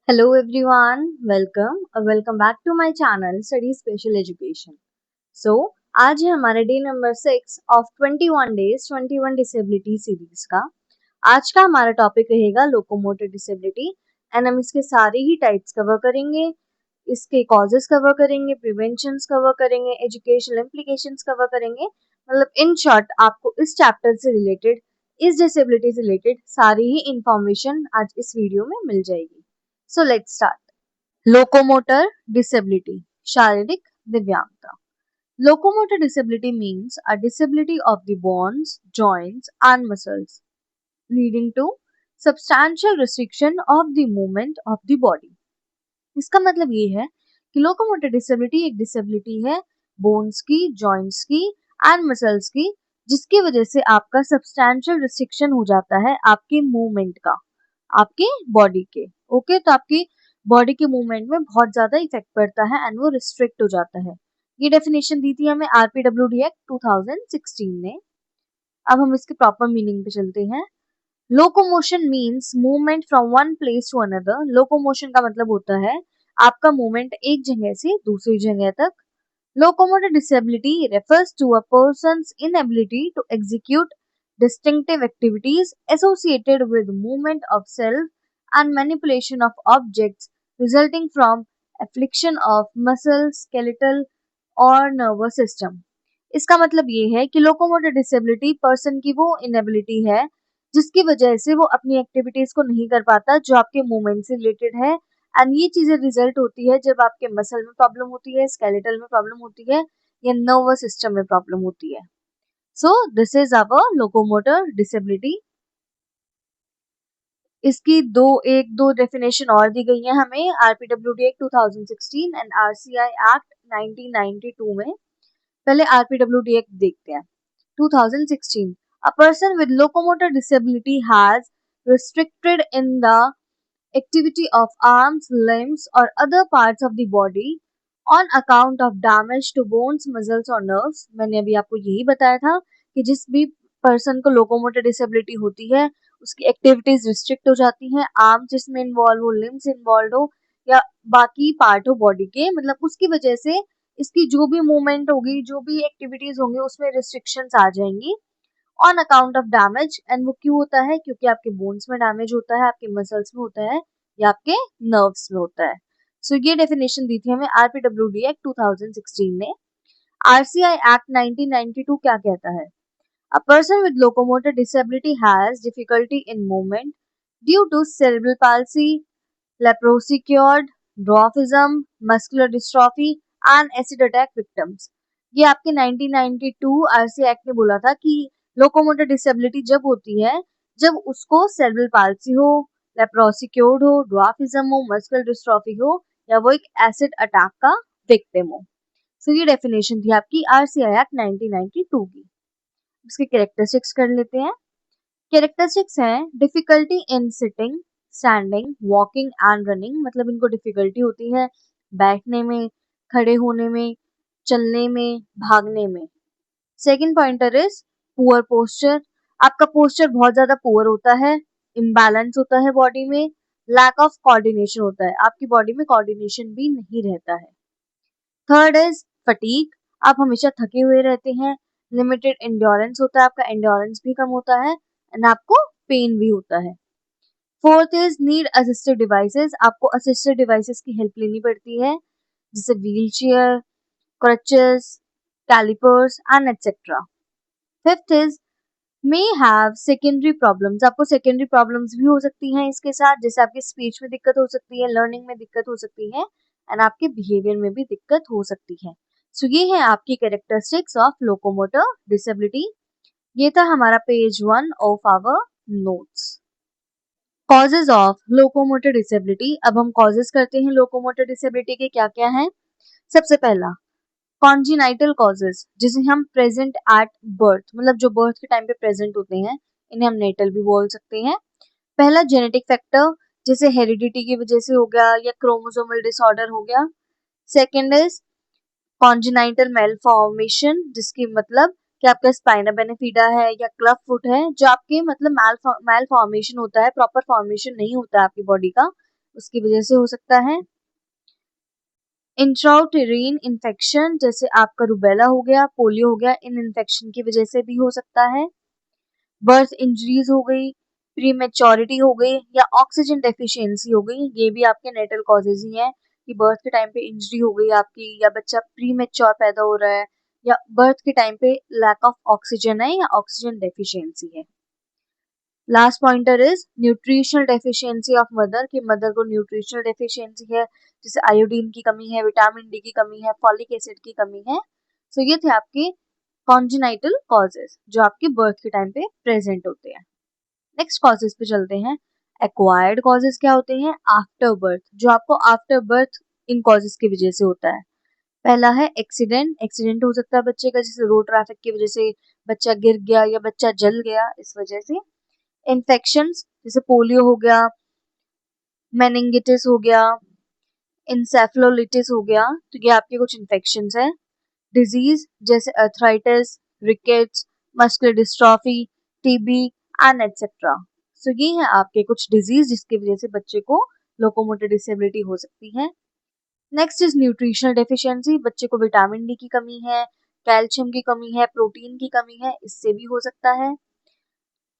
Hello everyone, welcome back to my channel Study Special Education. So आज है हमारा day number 6 of 21 days 21 disability series का। आज का हमारा टॉपिक रहेगा लोकोमोटर डिसेबिलिटी एंड हम इसके सारे ही टाइप्स कवर करेंगे, इसके कॉजेस कवर करेंगे, प्रिवेंशंस कवर करेंगे, एजुकेशनल इम्प्लीकेशंस कवर करेंगे। मतलब इन शॉर्ट आपको इस चैप्टर से रिलेटेड, इस डिसेबिलिटी से रिलेटेड सारी ही इंफॉर्मेशन आज इस वीडियो में मिल जाएगी। So let's start. Locomotor disability, शारीरिक दिव्यांगता। Locomotor disability means a disability of the bones, joints and muscles leading to substantial restriction of the movement of the body. इसका मतलब ये है कि लोकोमोटर डिसेबिलिटी एक डिसेबिलिटी है बोन्स की, जॉइंट्स की एंड मसल्स की, जिसकी वजह से आपका सब्सटैंशियल रिस्ट्रिक्शन हो जाता है आपके मूवमेंट का, आपके बॉडी के। ओके, तो आपकी बॉडी के मूवमेंट में बहुत ज्यादा इफेक्ट पड़ता है एंड वो रिस्ट्रिक्ट हो जाता है। ये डेफिनेशन दी थी हमें आरपीडब्ल्यूडी एक्ट 2016 ने। अब हम इसके प्रॉपर मीनिंग पे चलते हैं। Locomotion means movement from one place to another. Locomotion का मतलब होता है आपका मूवमेंट एक जगह से दूसरी जगह तक। Locomotor disability refers to a person's inability to execute distinctive activities associated with movement of self and manipulation of objects resulting from affliction of muscle, skeletal और नर्वस सिस्टम। इसका मतलब ये है कि लोकोमोटर डिसेबिलिटी पर्सन की वो inability है जिसकी वजह से वो अपनी एक्टिविटीज को नहीं कर पाता जो आपके मूवमेंट से रिलेटेड है। एंड ये चीजें रिजल्ट होती है जब आपके मसल में प्रॉब्लम होती है, स्केलेटल में प्रॉब्लम होती है या नर्वस सिस्टम में प्रॉब्लम होती है। So this is our locomotor disability. इसकी दो डेफिनेशन और दी गई है हमें RPWD act 2016 and RCI act 1992 में। पहले आरपीडब्ल्यूडी एक्ट देखते हैं। 2016, a person with locomotor disability has restricted in the activity of arms, limbs or other parts of the body on account of damage to bones, muscles or nerves। मैंने अभी आपको यही बताया था कि जिस भी पर्सन को लोकोमोटर डिसेबिलिटी होती है उसकी एक्टिविटीज रिस्ट्रिक्ट हो जाती हैं, आर्म जिसमें इन्वॉल्व हो, लिम्स इन्वॉल्व हो या बाकी पार्ट हो बॉडी के, मतलब उसकी वजह से इसकी जो भी मूवमेंट होगी, जो भी एक्टिविटीज होंगी उसमें रिस्ट्रिक्शंस आ जाएंगी on account of damage. And वो क्यों होता है? क्योंकि आपके बोन्स में डैमेज होता है, आपके मसल्स में होता है या आपके नर्व्स में होता है। सो ये डेफिनेशन दी थी हमें आरपीडब्ल्यूडी एक्ट 2016 ने। आरसीआई एक्ट 1992 क्या कहता है? A person with locomotor disability has difficulty in movement due to cerebral palsy, leprosy cured, dwarfism, muscular dystrophy and acid attack victims। ये आपके 1992 आरसी एक्ट ने बोला था कि लोकोमोटर डिसेबिलिटी जब होती है जब उसको सेरेब्रल पाल्सी हो, लेप्रोसी क्योर्ड हो, ड्वार्फिज्म हो, मस्कुलर डिस्ट्रॉफी हो या वो एक एसिड अटैक का विक्टिम हो। सो ये डेफिनेशन थी आपकी आरसीआई एक्ट 1992 की। इसके कैरेक्टरिस्टिक्स कर लेते हैं। कैरेक्टरिस्टिक्स हैं difficulty in sitting, standing, walking and running. मतलब इनको डिफिकल्टी होती है बैठने में, खड़े होने में, चलने में, भागने में। Second pointer is poor posture. आपका पोस्चर बहुत ज्यादा पुअर होता है, इम्बैलेंस होता है बॉडी में, लैक ऑफ कोऑर्डिनेशन होता है, आपकी बॉडी में कोऑर्डिनेशन भी नहीं रहता है। Third is fatigue. आप हमेशा थके हुए रहते हैं, लिमिटेड एंड्योरेंस होता है, आपका एंड्योरेंस भी कम होता है एंड आपको पेन भी होता है। Fourth is need assisted devices. आपको असिस्टेड डिवाइसेस की हेल्प लेनी पड़ती है जैसे wheel chair, crutches, calipers and etcetera. Fifth is may have secondary problems. आपको सेकेंडरी प्रॉब्लम्स भी हो सकती हैं इसके साथ, जैसे आपकी स्पीच में दिक्कत हो सकती है, लर्निंग में दिक्कत हो सकती है एंड आपके बिहेवियर में भी दिक्कत हो सकती है। सो ये है आपकी कैरेक्टरिस्टिक्स ऑफ लोकोमोटर डिसेबिलिटी। ये था हमारा page 1 of our notes. Causes of locomotor disability. अब हम कॉजेज करते हैं लोकोमोटर डिसेबिलिटी के क्या क्या हैं। सबसे पहला कॉन्जिनाइटल कॉजेज, जिसे हम प्रेजेंट एट बर्थ, मतलब जो बर्थ के टाइम पे प्रेजेंट होते हैं, इन्हें हम नेटल भी बोल सकते हैं। पहला जेनेटिक फैक्टर, जैसे हेरिडिटी की वजह से हो गया या क्रोमोसोमल डिसऑर्डर हो गया। सेकेंड इज कॉन्जिनाइटल मेलफॉर्मेशन, जिसकी मतलब कि आपका स्पाइना बेनिफिडा है या क्लब फुट है, जो आपके मतलब मेलफॉर्मेशन होता है, प्रॉपर फॉर्मेशन नहीं होता है आपकी बॉडी का उसकी वजह से हो सकता है। इंट्राउटेरिन इन्फेक्शन जैसे आपका रुबेला हो गया, पोलियो हो गया, इन इन्फेक्शन की वजह से भी हो सकता है। बर्थ इंजरीज हो गई, प्रीमेच्योरिटी हो गई या ऑक्सीजन डेफिशिएंसी हो गई, ये भी आपके नेटल कॉजेज ही हैं कि बर्थ के टाइम पे इंजरी हो गई आपकी, या बच्चा प्रीमेच्योर पैदा हो रहा है, या बर्थ के टाइम पे लैक ऑफ ऑक्सीजन है या ऑक्सीजन डेफिशिएंसी है। Last pointer is nutritional deficiency of mother, कि मदर को न्यूट्रिशनल डेफिशिएंसी है, जैसे आयोडीन की कमी है, विटामिन डी की कमी है, फॉलिक एसिड की कमी है। सो ये थे आपके कॉन्जेनाइटल कॉजेज जो आपके बर्थ के टाइम पे प्रेजेंट होते हैं। नेक्स्ट कॉजेज पे चलते हैं। एक्वायर्ड कॉजेज क्या होते हैं? आफ्टर बर्थ, जो आपको आफ्टर बर्थ इन कॉजेज की वजह से होता है। पहला है एक्सीडेंट, एक्सीडेंट हो सकता है बच्चे का, जैसे रोड ट्रैफिक की वजह से बच्चा गिर गया या बच्चा जल गया, इस वजह से। इन्फेक्शंस जैसे पोलियो हो गया, मेनिंगिटिस हो गया, इंसेफ्लोलिटिस हो गया, तो ये आपके कुछ इन्फेक्शंस हैं। डिजीज जैसे arthritis, rickets, muscular dystrophy, TB and etcetera. So ये है आपके कुछ डिजीज जिसकी वजह से बच्चे को लोकोमोटर डिसेबिलिटी हो सकती है। नेक्स्ट इज न्यूट्रिशनल डेफिशिएंसी, बच्चे को विटामिन डी की कमी है, कैल्शियम की कमी है, प्रोटीन की कमी है, इससे भी हो सकता है।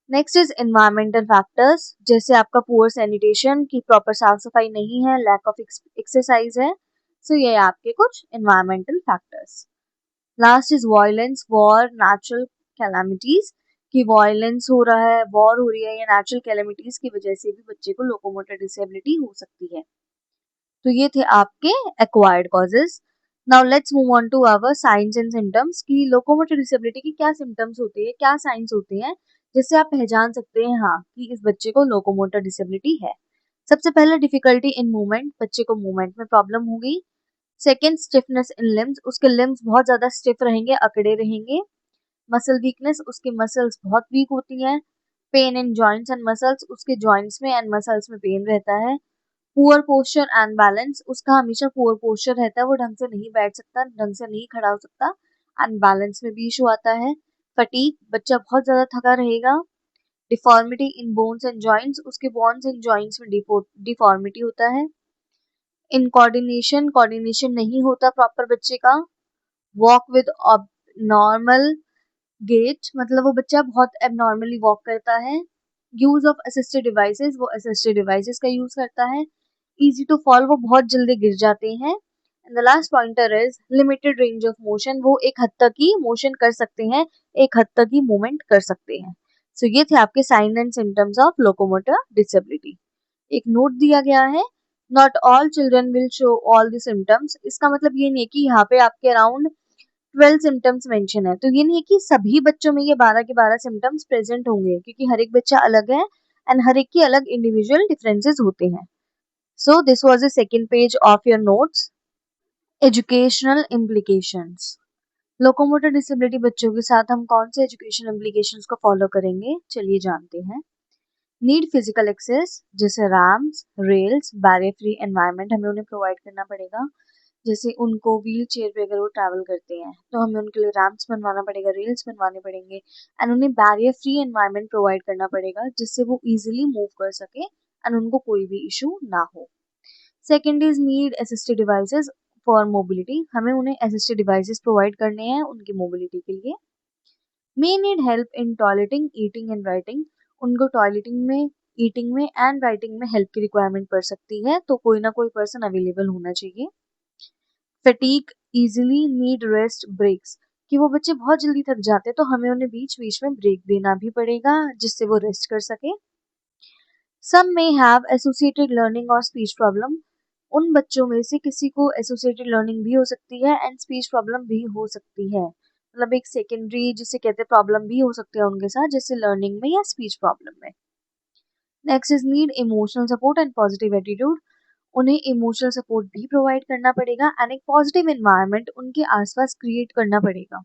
नेक्स्ट इज एनवायरमेंटल फैक्टर्स, जैसे आपका पुअर सैनिटेशन, की प्रॉपर साफ सफाई नहीं है, लैक ऑफ एक्सरसाइज है। सो ये आपके कुछ environmental factors. Last is violence, war, natural calamities, की वायलेंस हो रहा है, वॉर हो रही है या नेचुरल कैलामिटीज की वजह से भी बच्चे को लोकोमोटर डिसेबिलिटी हो सकती है। तो ये थे आपके acquired causes. Now let's move on to our signs and symptoms, की लोकोमोटर डिसेबिलिटी के क्या सिम्टम्स होते हैं, क्या साइंस होते हैं जिससे आप पहचान सकते हैं हाँ कि इस बच्चे को लोकोमोटर डिसेबिलिटी है। सबसे पहले डिफिकल्टी इन मूवमेंट, बच्चे को मूवमेंट में प्रॉब्लम होगी। सेकेंड स्टिफनेस इन लिम्स, उसके लिम्स बहुत ज्यादा स्टिफ रहेंगे, अकड़े रहेंगे। मसल वीकनेस, उसकी मसल्स बहुत वीक होती हैं। Pain in joints and muscles, उसके जॉइंट्स में एंड मसल्स में पेन रहता है। पुअर पोस्चर एंड बैलेंस, उसका हमेशा पुअर पोस्चर रहता है, वो ढंग से नहीं बैठ सकता, ढंग से नहीं खड़ा हो सकता, एंड बैलेंस में भी इशू आता है। फटीग, बच्चा बहुत ज्यादा थका रहेगा। Deformity in bones and joints, उसके बोन्स एंड जॉइंट्स में डिफॉर्मिटी होता है। इन कोऑर्डिनेशन, कोऑर्डिनेशन नहीं होता प्रॉपर बच्चे का। वॉक विद नॉर्मल गेट, मतलब वो बच्चा बहुत एबनॉर्मली वॉक करता है। यूज ऑफ असिस्टेड डिवाइसेस, वो असिस्टेड डिवाइसेस का यूज करता है। इजी टू फॉल, वो बहुत जल्दी गिर जाते हैं। And the last pointer is limited range of motion, वो एक हद तक ही मोशन कर सकते हैं, एक हद तक ही मूवमेंट कर सकते हैं। सो ये थे आपके sign and symptoms of locomotor disability. एक नोट दिया गया है, not all children will show all the symptoms, इसका मतलब ये नहीं है कि यहाँ पे आपके अराउंड 12 सिम्टम्स मेंशन है, तो ये नहीं है कि सभी बच्चों में ये 12 के 12 सिम्टम्स प्रेजेंट होंगे, क्योंकि हर एक बच्चा अलग है एंड हर एक की अलग इंडिविजुअल डिफरेंसेस होते हैं। So this was the second page of your notes. Educational implications, locomotor disability बच्चों के साथ हम कौन से एजुकेशनल इम्प्लीकेशंस को फॉलो करेंगे, चलिए जानते हैं। नीड फिजिकल एक्सेस, जैसे ramps, rails, barrier free environment हमें उन्हें प्रोवाइड करना पड़ेगा। जैसे उनको व्हील चेयर पे अगर वो ट्रैवल करते हैं तो हमें उनके लिए रैम्प्स बनवाना पड़ेगा, रेल्स बनवाने पड़ेंगे, एंड उन्हें बैरियर फ्री एनवायरनमेंट प्रोवाइड करना पड़ेगा जिससे वो इजीली मूव कर सके एंड उनको कोई भी इशू ना हो। Second is need assisted devices for mobility, हमें उन्हें असिस्टेड डिवाइसेस प्रोवाइड करने हैं उनकी मोबिलिटी के लिए। May need help in toileting, eating and writing, उनको टॉयलेटिंग में, ईटिंग में एंड राइटिंग में हेल्प की रिक्वायरमेंट पड़ सकती है, तो कोई ना कोई पर्सन अवेलेबल होना चाहिए। Fatigue, easily need rest breaks, कि वो बच्चे बहुत जल्दी थक जाते हैं तो हमें उन्हें बीच बीच में ब्रेक देना भी पड़ेगा जिससे वो रेस्ट कर सके। सम में हैव एसोसिएटेड लर्निंग और स्पीच प्रॉब्लम, उन बच्चों में से किसी को एसोसिएटेड लर्निंग भी हो सकती है एंड स्पीच प्रॉब्लम भी हो सकती है, मतलब एक सेकेंडरी जिसे कहते हैं प्रॉब्लम भी हो सकते हैं उनके साथ, जैसे लर्निंग में या स्पीच प्रॉब्लम में। Next is need emotional support and positive attitude, उन्हें इमोशनल सपोर्ट भी प्रोवाइड करना पड़ेगा एंड एक पॉजिटिव एनवायरनमेंट उनके आसपास क्रिएट करना पड़ेगा।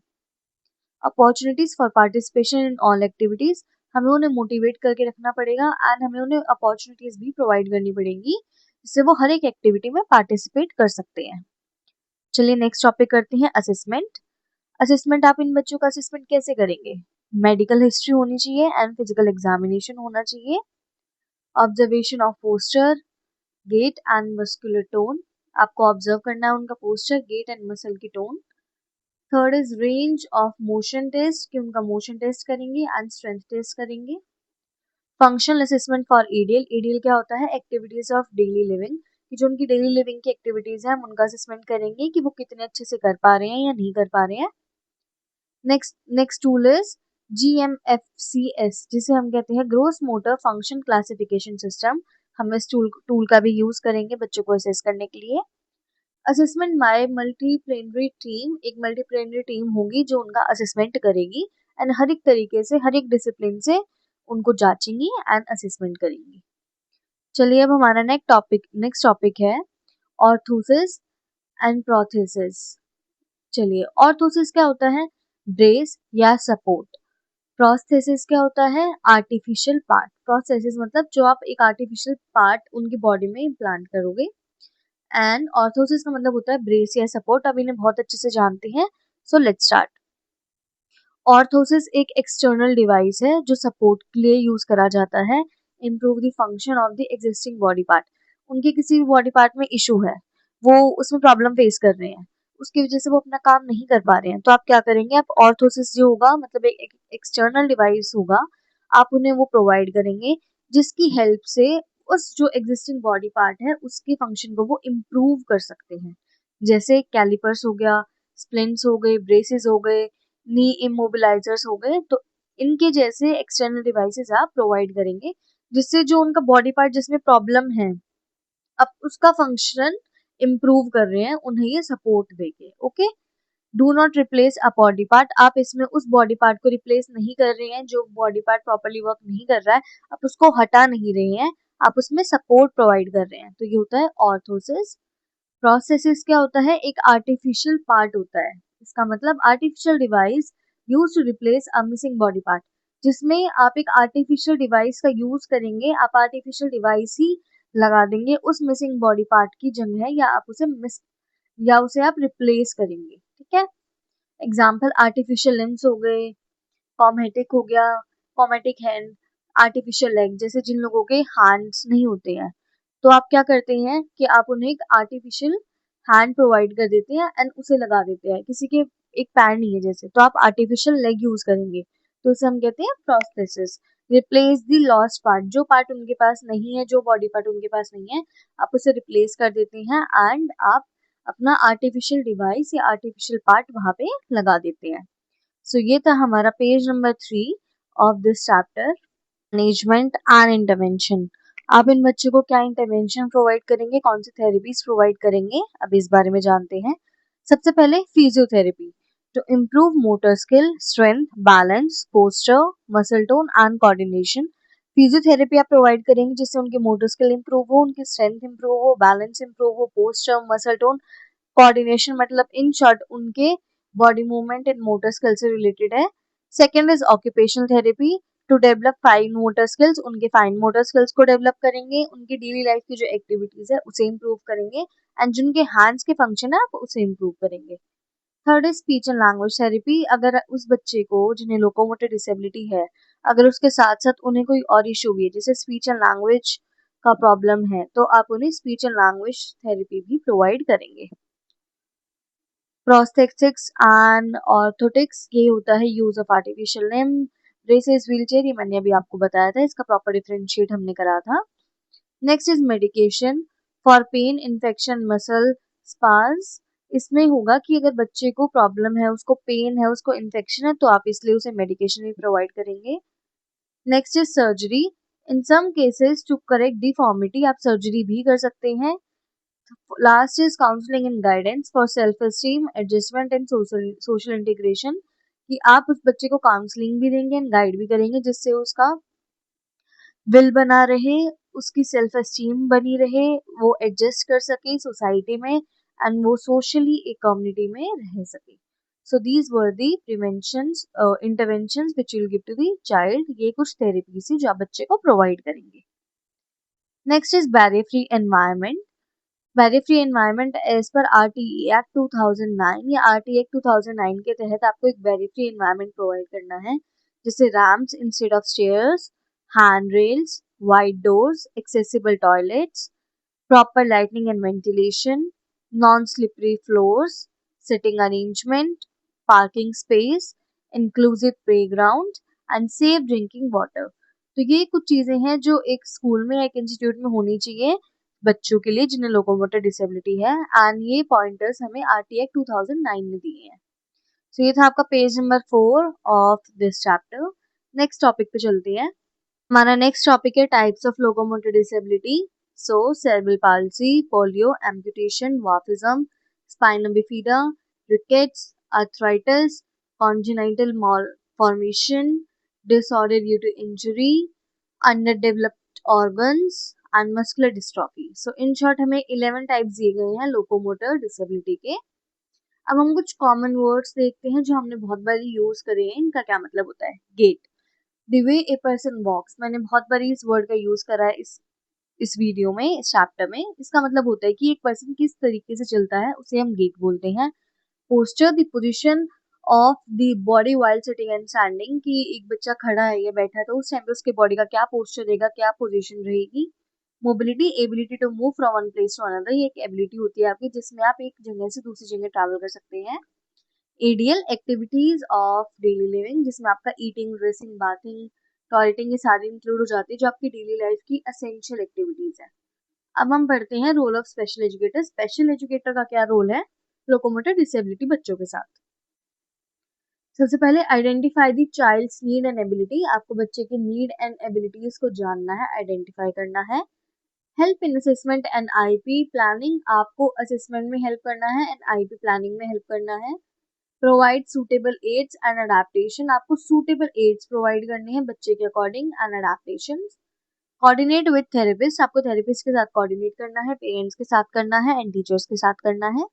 Opportunities for participation in all activities, हमें उन्हें मोटिवेट करके रखना पड़ेगा एंड हमें उन्हें अपॉर्चुनिटीज भी प्रोवाइड करनी पड़ेंगी जिससे वो हर एक एक्टिविटी में पार्टिसिपेट कर सकते हैं। चलिए नेक्स्ट टॉपिक करते हैं असेसमेंट। असेसमेंट, आप इन बच्चों का असेसमेंट कैसे करेंगे? मेडिकल हिस्ट्री होनी चाहिए एंड फिजिकल एग्जामिनेशन होना चाहिए। Observation of posture, gait and muscular tone, आपको ऑब्जर्व करना है उनका पोस्चर, गेट एंड मसल की tone. Third is range of motion test, कि उनका मोशन टेस्ट करेंगे एंड स्ट्रेंथ टेस्ट करेंगे। Functional assessment for ADL, ADL क्या होता है, एक्टिविटीज ऑफ डेली लिविंग, कि जो उनकी डेली लिविंग की एक्टिविटीज है हम उनका असेसमेंट करेंगे कि वो कितने अच्छे से कर पा रहे हैं या नहीं कर पा रहे हैं। नेक्स्ट टूल इज GMFCS, जिसे हम कहते हैं gross motor function classification system. हम इस टूल का भी यूज करेंगे बच्चों को असेस करने के लिए। असेसमेंट बाय मल्टीप्लेनरी टीम, एक मल्टीप्लेनरी टीम होगी जो उनका असेसमेंट करेगी एंड हर एक तरीके से हर एक डिसिप्लिन से उनको जांचेंगी एंड असेसमेंट करेंगी। चलिए अब हमारा नेक्स्ट टॉपिक है ऑर्थोसिस एंड प्रोथेसिस। चलिए, ऑर्थोसिस क्या होता है, ब्रेस या सपोर्ट। प्रोस्थेसिस क्या होता है, आर्टिफिशियल पार्ट। प्रोस्थेसिस मतलब जो आप एक आर्टिफिशियल पार्ट उनकी बॉडी में इम्प्लांट करोगे, एंड ऑर्थोसिस का मतलब होता है ब्रेस या सपोर्ट। अब इन्हें बहुत अच्छे से जानते हैं, सो लेट्स स्टार्ट। ऑर्थोसिस एक एक्सटर्नल डिवाइस है जो सपोर्ट के लिए यूज करा जाता है, improve the function of the existing body part. उनके किसी भी बॉडी पार्ट में इशू है, वो उसमें प्रॉब्लम फेस कर रहे हैं, उसकी वजह से वो अपना काम नहीं कर पा रहे हैं, तो आप क्या करेंगे, आप ऑर्थोसिस जो होगा मतलब एक एक्सटर्नल डिवाइस होगा, आप उन्हें वो प्रोवाइड करेंगे जिसकी हेल्प से उस जो एग्जिस्टिंग बॉडी पार्ट है उसके फंक्शन को वो इम्प्रूव कर सकते हैं। जैसे कैलिपर्स हो गया, स्प्लिंट्स हो गए, ब्रेसेस हो गए, नी इमोबिलाइजर्स हो गए, तो इनके जैसे एक्सटर्नल डिवाइसेस आप प्रोवाइड करेंगे जिससे जो उनका बॉडी पार्ट जिसमें प्रॉब्लम है अब उसका फंक्शन इम्प्रूव कर रहे हैं, उन्हें ये सपोर्ट देंगे। Okay, do not replace a body part, आप इसमें उस बॉडी पार्ट को रिप्लेस नहीं कर रहे हैं जो बॉडी पार्ट प्रॉपर्ली वर्क नहीं कर रहा है, आप उसको हटा नहीं रहे हैं, आप उसमें सपोर्ट प्रोवाइड कर रहे हैं, तो ये होता है ऑर्थोसिस। प्रोस्थेसिस क्या होता है, एक आर्टिफिशियल पार्ट होता है, इसका मतलब artificial device use to replace a missing body part, जिसमें आप एक आर्टिफिशियल डिवाइस का यूज करेंगे, आप आर्टिफिशियल डिवाइस ही लगा देंगे उस मिसिंग बॉडी पार्ट की जगह, या आप उसे मिस या उसे आप रिप्लेस करेंगे। ठीक है, एग्जाम्पल आर्टिफिशियल लिम्स हो गए, कॉमेटिक हो गया, कॉमेटिक हैंड, आर्टिफिशियल लेग, जैसे जिन लोगों के हैंड्स नहीं होते हैं तो आप क्या करते हैं कि आप उन्हें एक आर्टिफिशियल हैंड प्रोवाइड कर देते हैं एंड उसे लगा देते हैं, किसी के एक पैर नहीं है जैसे, तो आप आर्टिफिशियल लेग यूज करेंगे, तो इसे हम कहते हैं prosthesis. Replace the lost part, जो पार्ट उनके पास नहीं है, जो बॉडी पार्ट उनके पास नहीं है, आप उसे रिप्लेस कर देते हैं एंड आप अपना आर्टिफिशियल डिवाइस या आर्टिफिशियल पार्ट वहां पे लगा देते हैं। सो ये था हमारा page number 3 of this chapter, management and intervention. आप इन बच्चों को क्या इंटरवेंशन प्रोवाइड करेंगे, कौन सी थेरेपीज प्रोवाइड करेंगे, अब इस बारे में जानते हैं। सबसे पहले physiotherapy, to improve motor skill, strength, balance, posture, muscle tone and coordination. Physiotherapy आप प्रोवाइड करेंगे जिससे उनकी मोटर स्किल इंप्रूव हो, उनकी स्ट्रेंथ इंप्रूव हो, बैलेंस इंप्रूव हो, पोस्चर, मसल टोन, कोऑर्डिनेशन, मतलब इन शॉर्ट उनके body movement and motor skill से रिलेटेड है। Second is occupational therapy, to develop fine motor skills, उनके फाइन मोटर स्किल्स को डेवलप करेंगे, उनकी डेली लाइफ की जो एक्टिविटीज है उसे इम्प्रूव करेंगे एंड जिनके हैंड्स के फंक्शन है आप उसे इम्प्रूव करेंगे। Third is speech and language therapy, अगर उस बच्चे को जिन्हें लोकोमोटर डिसेबिलिटी है, अगर उसके साथ साथ उन्हें कोई और इशू भी है जैसे स्पीच एंड लैंग्वेज का प्रॉब्लम है, तो आप उन्हें स्पीच एंड लैंग्वेज थेरेपी भी प्रोवाइड करेंगे। प्रोस्थेटिक्स एंड ऑर्थोटिक्स, ये होता है use of artificial limb, braces, wheelchair, ये मैंने अभी आपको बताया था, इसका प्रॉपर डिफरेंशिएट हमने करा था। Next is medication for pain, infection, muscle spasms, इसमें होगा कि अगर बच्चे को प्रॉब्लम है, उसको पेन है, उसको इन्फेक्शन है, तो आप इसलिए उसे मेडिकेशन भी प्रोवाइड करेंगे। Next is surgery, in some cases to correct deformity, आप सर्जरी भी कर सकते हैं। Last is counselling and guidance for self esteem, adjustment and social integration, कि आप उस बच्चे को काउंसलिंग भी देंगे एंड गाइड भी करेंगे जिससे उसका विल बना रहे, उसकी सेल्फ एस्टीम बनी रहे, वो एडजस्ट कर सके सोसाइटी में एंड वो सोशली एक कम्युनिटी में रह सके। So these were the preventions interventions which will give to the child, ये कुछ थेरेपीज थी जो आप बच्चे को प्रोवाइड करेंगे। Next is barrier free environment, barrier free environment as per RTE act 2009 या आरटी एक्ट 2009 के तहत आपको एक बैरियर फ्री एनवायरनमेंट प्रोवाइड करना है, जिससे ramps instead of stairs, hand rails, wide doors, accessible toilets, proper lighting and ventilation, non-slippery floors, sitting arrangement, parking space, inclusive playground and safe drinking water। तो ये कुछ चीजें हैं जो एक स्कूल में, एक इंस्टीट्यूट में होनी चाहिए बच्चों के लिए जिन्हें लोकोमोटर डिसेबिलिटी है, एंड ये पॉइंटर्स हमें आरटी एक्ट 2009 में दिए हैं। तो ये था आपका page number 4 of this chapter. Next topic पे चलते हैं। हमारा नेक्स्ट टॉपिक है types of locomotor disability. So cerebral palsy, polio, amputation, dwarfism, spinal bifida, rickets, arthritis, congenital malformation, disorder due to injury, underdeveloped organs and muscular dystrophy। So in short हमें 11 types दिए गए हैं locomotor disability के। अब हम कुछ common words देखते हैं जो हमने बहुत बार यूज करे हैं। इनका क्या मतलब होता है? Gait, the way a person walks, मैंने बहुत बार इस वर्ड का यूज करा है इस वीडियो में, इस चैप्टर में। इसका मतलब होता है कि एक पर्सन किस तरीके से चलता है उसे हम गेट बोलते हैं। Posture, the position of the body while sitting and standing, कि एक बच्चा खड़ा है या बैठा है तो उस टाइम पे उसके बॉडी का क्या पोस्चर रहेगा, क्या पोजीशन रहेगी। Mobility, ability to move from one place to another, ये एक एबिलिटी होती है आपकी जिसमें आप एक जगह से दूसरी जगह ट्रैवल कर सकते हैं। ADL, activities of daily living, जिसमें आपका ईटिंग, ड्रेसिंग, बाथिंग, टॉयलेटिंग ये सारी इंक्लूड हो जाती है जो आपकी डेली लाइफ की एसेंशियल एक्टिविटीज है। अब हम पढ़ते हैं role of special educator. Special educator का क्या रोल है लोकोमोटर डिसेबिलिटी बच्चों के साथ? सबसे पहले identify the child's need and ability, आपको बच्चे की नीड एंड एबिलिटीज को जानना है, आइडेंटिफाई करना है। Help in assessment and IP planning, आपको असेसमेंट में हेल्प करना है एंड आईपी प्लानिंग में हेल्प करना है। Provide suitable aids and adaptation, आपको सूटेबल एड्स प्रोवाइड करने हैं बच्चे के according and adaptation. Coordinate with therapist, आपको थेरेपिस्ट के साथ कोऑर्डिनेट करना है, पेरेंट्स के साथ करना है एंड टीचर्स के साथ करना है।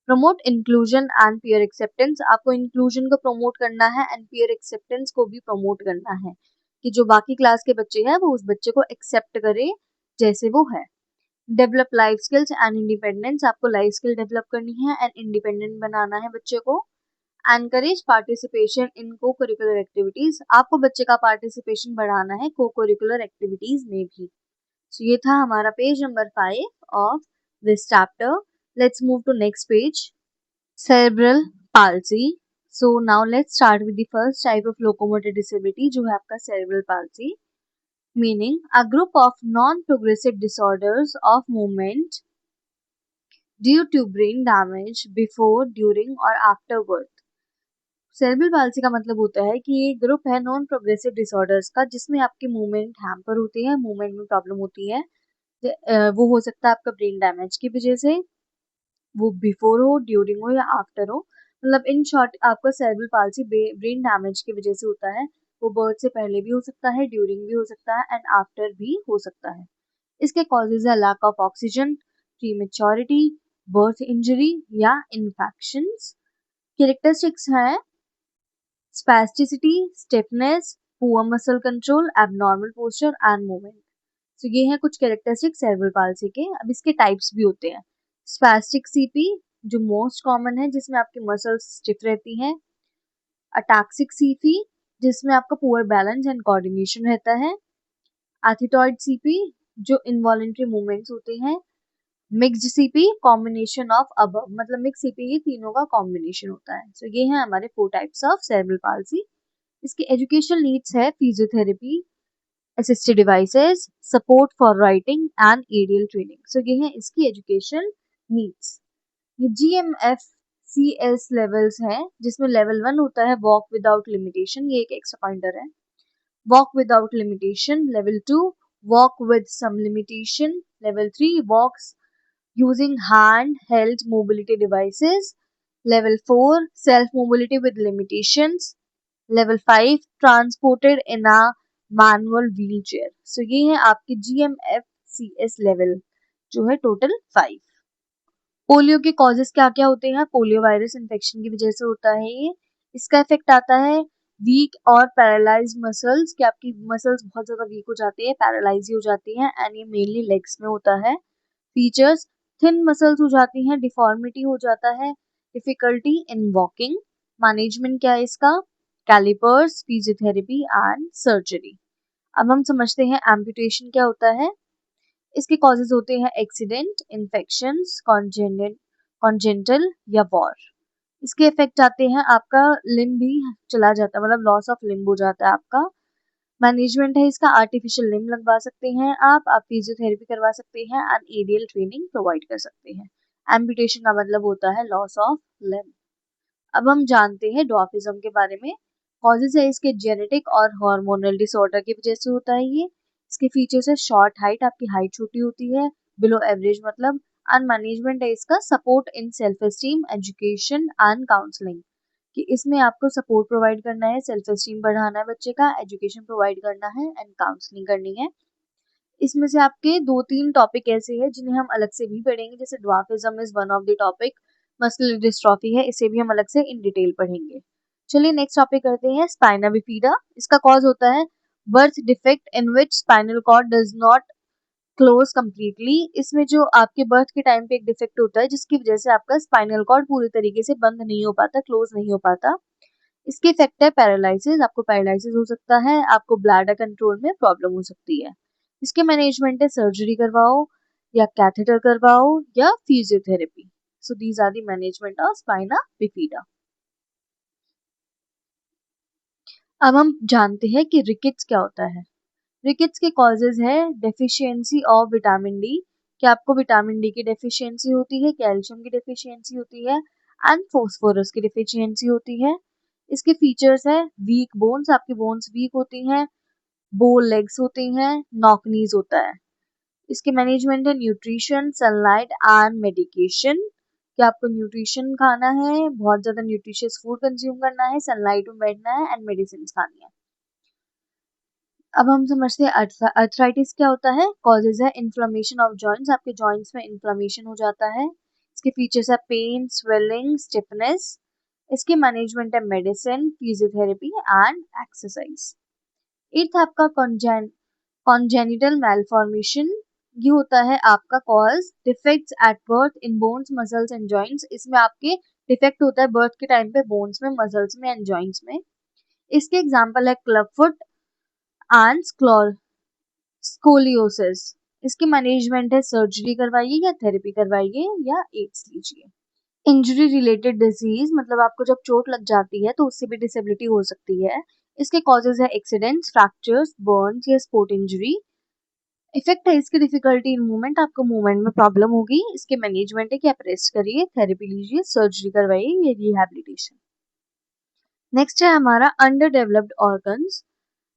Promote inclusion and peer acceptance, आपको इंक्लूजन को प्रमोट करना है एंड पीयर एक्सेप्टेंस को भी प्रमोट करना है कि जो बाकी क्लास के बच्चे हैं वो उस बच्चे को एक्सेप्ट करे जैसे वो है। Develop life skills and independence, आपको लाइफ स्किल डेवलप करनी है एंड इंडिपेंडेंट बनाना है बच्चे को। एनकरेज पार्टिसिपेशन इन को करिकुलर एक्टिविटीज, आपको बच्चे का पार्टिसिपेशन बढ़ाना है को करिकुलर एक्टिविटीज में भी। So, ये था हमारा page number 5 of this chapter. Let's move to next page, cerebral palsy। So now let's start with the first type of locomotor disability जो है आपका cerebral palsy, meaning a group of non-progressive disorders of movement due to brain damage before, during or after birth। Cerebral palsy का मतलब होता है कि ये group है नॉन प्रोग्रेसिव डिसऑर्डर्स का जिसमें आपकी मूवमेंट हैम्पर होती है, मूवमेंट में प्रॉब्लम होती है। वो हो सकता है आपका ब्रेन डैमेज की वजह से, वो बिफोर हो, ड्यूरिंग हो या आफ्टर हो। मतलब इन शॉर्ट आपका सेरेब्रल पाल्सी ब्रेन डैमेज की वजह से होता है। वो बर्थ से पहले भी हो सकता है, ड्यूरिंग भी हो सकता है एंड आफ्टर भी हो सकता है। इसके कॉजेज है lack of oxygen, prematurity, birth injury या इन्फेक्शंस। कैरेक्टरिस्टिक्स है spasticity, stiffness, poor muscle control, abnormal posture and movement. तो ये हैं कुछ कैरेक्टरिस्टिक्स सेरेब्रल पाल्सी के। अब इसके टाइप्स भी होते हैं। स्पैस्टिक सीपी जो मोस्ट कॉमन है जिसमें आपकी मसल्स स्टिफ रहती हैं। अटैक्सिक सीपी जिसमें आपका पुअर बैलेंस एंड कोऑर्डिनेशन रहता है। एथिटॉइड सीपी जो इनवॉलेंट्री मूवमेंट्स होते हैं। Mixed CP combination of above, मतलब मिक्स सीपी ये तीनों का कॉम्बिनेशन होता है। सो ये है हमारे 4 टाइप्स ऑफ सेरेब्रल पाल्सी। इसके एजुकेशनल नीड्स है physiotherapy, assisted devices, support for writing and ADL training। So ये है इसकी education needs। ये GMFCS levels हैं जिसमें level 1 होता है walk without limitation, ये एक extra pointer है। walk without limitation, level 2 walk with some limitation, level 3 walks using hand held mobility devices, level 4 self mobility with limitations, level 5 transported in a manual wheelchair. So ये है आपके GMFCS level जो है total 5। Polio के causes क्या क्या होते हैं? पोलियो वायरस इन्फेक्शन की वजह से होता है ये। इसका इफेक्ट आता है वीक और पैरालाइज मसल्स, कि आपकी मसल्स बहुत ज्यादा वीक हो जाती है, पैरालाइज हो जाती हैं एंड ये मेनली लेग्स में होता है। फीचर्स थिन मसल्स हो जाती हैं, डिफॉर्मिटी हो जाता है, डिफिकल्टी इन वॉकिंग। मैनेजमेंट क्या है इसका? Calipers, physiotherapy and surgery. अब हम समझते हैं एम्पुटेशन क्या होता है। इसके कॉजेज होते हैं एक्सीडेंट, इन्फेक्शंस, कॉन्जेंटल या वॉर। इसके इफेक्ट आते हैं आपका लिम्ब भी चला जाता है, मतलब लॉस ऑफ लिम्ब हो जाता है आपका। मैनेजमेंट है इसका, आर्टिफिशियल लिम्ब लगवा सकते हैं आप फिजियोथेरेपी करवा सकते हैं एंड एडियल ट्रेनिंग प्रोवाइड कर सकते हैं। एम्पुटेशन का मतलब होता है लॉस ऑफ लिम्ब। अब हम जानते हैं डॉर्फिज्म के बारे में। कॉजेज है इसके जेनेटिक और हार्मोनल डिसऑर्डर की वजह से होता है ये। इसके फीचर्स है शॉर्ट हाइट, आपकी हाइट छोटी होती है, बिलो एवरेज मतलब। एंड मैनेजमेंट है इसका support in self esteem, education and counselling, कि इसमें आपको सपोर्ट प्रोवाइड करना है, सेल्फ एस्टीम बढ़ाना है बच्चे का, एजुकेशन प्रोवाइड करना है एंड काउंसलिंग करनी है। इसमें से आपके 2-3 टॉपिक ऐसे हैं जिन्हें हम अलग से भी पढ़ेंगे, जैसे dwarfism is one of the topic, muscular dystrophy है, इसे भी हम अलग से इन डिटेल पढ़ेंगे। चलिए नेक्स्ट टॉपिक करते हैं स्पाइना बिफिडा। इसका कॉज होता है birth defect in which spinal cord does not close completely. इसमें जो आपके बर्थ के टाइम पे एक डिफेक्ट होता है जिसकी वजह से आपका स्पाइनल कॉर्ड पूरी तरीके से बंद नहीं हो पाता, क्लोज नहीं हो पाता। इसके इफेक्ट है पैरालिसिस, आपको पैरालिसिस हो सकता है, आपको ब्लैडर कंट्रोल में प्रॉब्लम हो सकती है। इसके मैनेजमेंट है सर्जरी करवाओ या कैथेटर करवाओ या physiotherapy. So these are the management of spina bifida. अब हम जानते हैं कि रिकेट्स क्या होता है। रिकेट्स के कॉजेज है डेफिशिएंसी ऑफ विटामिन डी, कि आपको विटामिन डी की डेफिशिएंसी होती है, कैल्शियम की डेफिशिएंसी होती है एंड फास्फोरस की डेफिशिएंसी होती है। इसके फीचर्स है वीक बोन्स, आपकी बोन्स वीक होती हैं, बो लेग्स होती हैं, नॉक नीज होता है। इसके मैनेजमेंट है न्यूट्रिशन, सनलाइट एंड मेडिकेशन, कि आपको न्यूट्रिशन खाना है, बहुत ज्यादा न्यूट्रिशियस फूड कंज्यूम करना है, सनलाइट में बैठना है एंड मेडिसिन खानी है। अब हम समझते हैं अर्थराइटिस क्या होता है। कॉजेज है इन्फ्लेमेशन ऑफ जॉइंट्स, आपके जॉइंट्स में इन्फ्लेमेशन हो जाता है। इसके फीचर्स है पेन, स्वेलिंग, स्टिफनेस। इसके मैनेजमेंट है medicine, physiotherapy and exercise. Earth आपका कॉन्जेनिटल मैलफॉर्मेशन, ये होता है आपका cause defects at birth in bones, muscles and joints. इसमें आपके डिफेक्ट होता है बर्थ के टाइम पे बोन्स में, मसल्स में एंड जॉइंट्स में। इसके एग्जांपल है क्लब फुट एंड स्कोलियोसिस। इसकी मैनेजमेंट है सर्जरी करवाइए या थेरेपी करवाइए या एड्स लीजिए। इंजरी रिलेटेड डिजीज मतलब आपको जब चोट लग जाती है तो उससे भी डिसेबिलिटी हो सकती है। इसके कॉजेज है एक्सीडेंट्स, फ्रैक्चर्स, बर्न्स या स्पोर्ट इंजरी। इफेक्ट है इसकी डिफिकल्टी इन मूवमेंट, आपको मूवमेंट में प्रॉब्लम होगी। इसके मैनेजमेंट है कि आप रेस्ट करिए, थेरेपी लीजिए, सर्जरी करवाइए या रिहैबिलिटेशन। नेक्स्ट है हमारा अंडर डेवलप्ड ऑर्गन्स।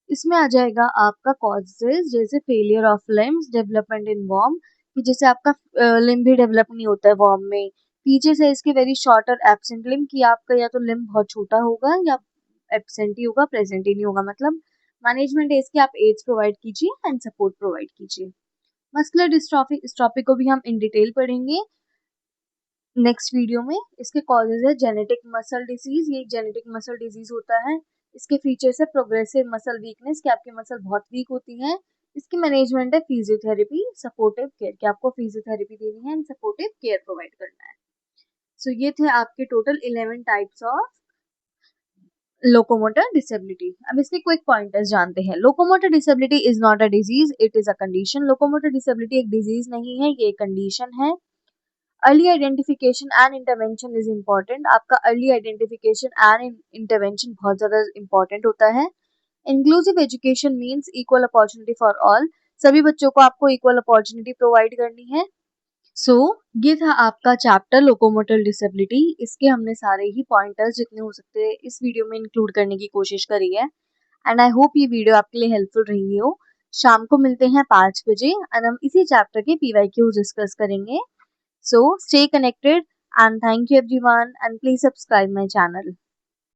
इसमें आ जाएगा आपका कॉजेज जैसे failure of limbs, development in वॉर्म, कि जैसे आपका लिम्ब भी डेवलप नहीं होता है वॉर्म में। पीछे से इसके वेरी शॉर्ट और एब्सेंट लिम्ब, कि आपका या तो लिम्ब बहुत छोटा होगा या एब्सेंट ही होगा, प्रेजेंट ही नहीं होगा मतलब। मैनेजमेंट है इसकी, आप एड्स प्रोवाइड कीजिए एंड सपोर्ट प्रोवाइड कीजिए। मस्कुलर डिस्ट्रॉफी, इस टॉपिक को भी हम इन डिटेल पढ़ेंगे नेक्स्ट वीडियो में। इसके कॉजेज है जेनेटिक मसल डिजीज, ये जेनेटिक मसल डिजीज होता है। इसके फीचर्स है प्रोग्रेसिव मसल वीकनेस, कि आपके मसल बहुत वीक होती हैं। इसकी मैनेजमेंट है फिजियोथेरेपी, सपोर्टिव केयर, कि आपको फिजियोथेरेपी देनी है एंड सपोर्टिव केयर प्रोवाइड करना है। सो ये थे आपके total 11 types of locomotor disability. अब इसके क्विक पॉइंटर्स जानते हैं। Locomotor disability is not a disease, it is a condition. Locomotor disability एक डिजीज नहीं है, ये एक कंडीशन है। Early identification and intervention is important, आपका अर्ली आइडेंटिफिकेशन एंड इंटरवेंशन बहुत ज्यादा इम्पोर्टेंट होता है। Inclusive education means equal opportunity for all, सभी बच्चों को आपको इक्वल अपॉर्चुनिटी प्रोवाइड करनी है। सो ये था आपका चैप्टर लोकोमोटर डिसेबिलिटी। इसके हमने सारे ही पॉइंटर्स जितने हो सकते हैं इस वीडियो में इंक्लूड करने की कोशिश करी है एंड आई होप ये वीडियो आपके लिए हेल्पफुल रही हो। शाम को मिलते हैं 5 बजे एंड हम इसी चैप्टर के PYQ डिस्कस करेंगे। So stay connected and thank you everyone and please subscribe my channel.